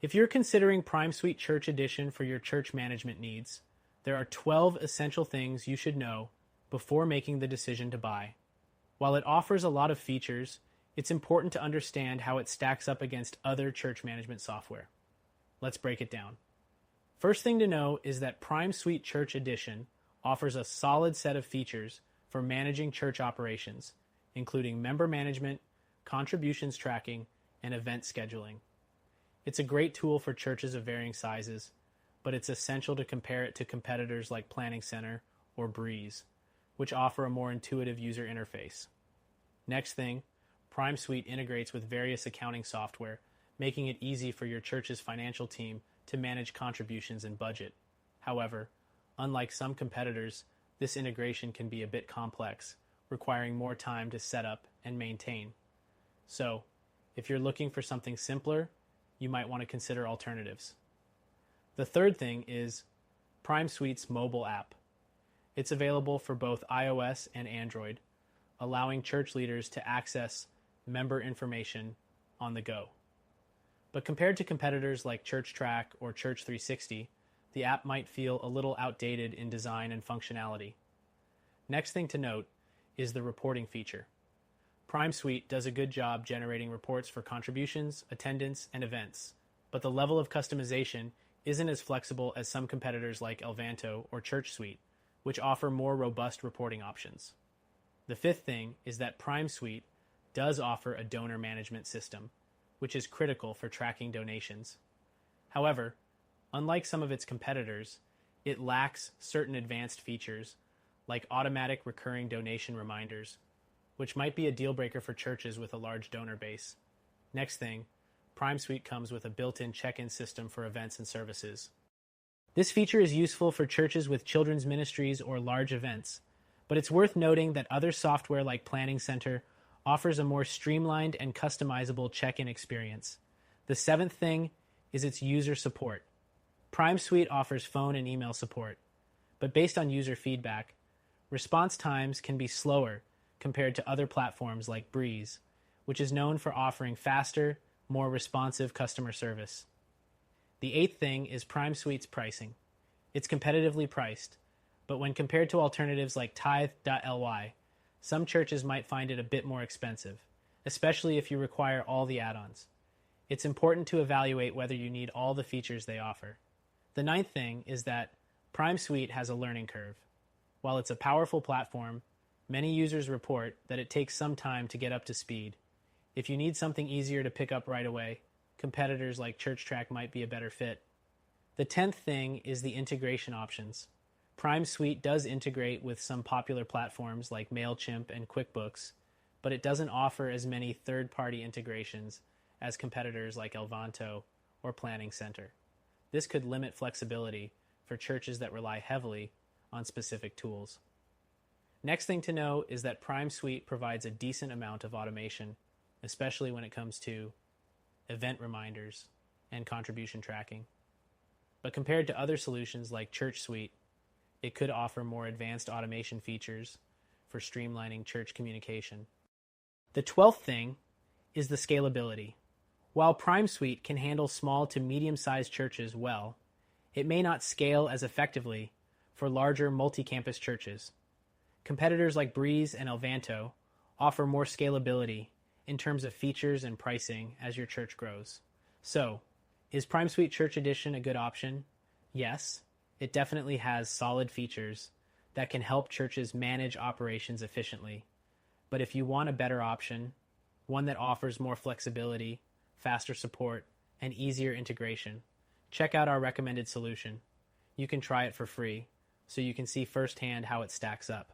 If you're considering PrimeSuite Church Edition for your church management needs, there are 12 essential things you should know before making the decision to buy. While it offers a lot of features, it's important to understand how it stacks up against other church management software. Let's break it down. First thing to know is that PrimeSuite Church Edition offers a solid set of features for managing church operations, including member management, contributions tracking, and event scheduling. It's a great tool for churches of varying sizes, but it's essential to compare it to competitors like Planning Center or Breeze, which offer a more intuitive user interface. Next thing, PrimeSuite integrates with various accounting software, making it easy for your church's financial team to manage contributions and budget. However, unlike some competitors, this integration can be a bit complex, requiring more time to set up and maintain. So, if you're looking for something simpler, you might want to consider alternatives. The third thing is PrimeSuite's mobile app. It's available for both iOS and Android, allowing church leaders to access member information on the go. But compared to competitors like ChurchTrack or Church360, the app might feel a little outdated in design and functionality. Next thing to note is the reporting feature. PrimeSuite does a good job generating reports for contributions, attendance, and events, but the level of customization isn't as flexible as some competitors like Elvanto or ChurchSuite, which offer more robust reporting options. The fifth thing is that PrimeSuite does offer a donor management system, which is critical for tracking donations. However, unlike some of its competitors, it lacks certain advanced features like automatic recurring donation reminders, which might be a deal breaker for churches with a large donor base. Next thing, PrimeSuite comes with a built-in check-in system for events and services. This feature is useful for churches with children's ministries or large events, but it's worth noting that other software like Planning Center offers a more streamlined and customizable check-in experience. The seventh thing is its user support. PrimeSuite offers phone and email support, but based on user feedback, response times can be slower compared to other platforms like Breeze, which is known for offering faster, more responsive customer service. The eighth thing is PrimeSuite's pricing. It's competitively priced, but when compared to alternatives like Tithe.ly, some churches might find it a bit more expensive, especially if you require all the add-ons. It's important to evaluate whether you need all the features they offer. The ninth thing is that PrimeSuite has a learning curve. While it's a powerful platform, many users report that it takes some time to get up to speed. If you need something easier to pick up right away, competitors like ChurchTrack might be a better fit. The 10th thing is the integration options. PrimeSuite does integrate with some popular platforms like MailChimp and QuickBooks, but it doesn't offer as many third-party integrations as competitors like Elvanto or Planning Center. This could limit flexibility for churches that rely heavily on specific tools. Next thing to know is that PrimeSuite provides a decent amount of automation, especially when it comes to event reminders and contribution tracking. But compared to other solutions like ChurchSuite, it could offer more advanced automation features for streamlining church communication. The 12th thing is the scalability. While PrimeSuite can handle small to medium-sized churches well, it may not scale as effectively for larger multi-campus churches. Competitors like Breeze and Elvanto offer more scalability in terms of features and pricing as your church grows. So, is PrimeSuite Church Edition a good option? Yes, it definitely has solid features that can help churches manage operations efficiently. But if you want a better option, one that offers more flexibility, faster support, and easier integration, check out our recommended solution. You can try it for free, so you can see firsthand how it stacks up.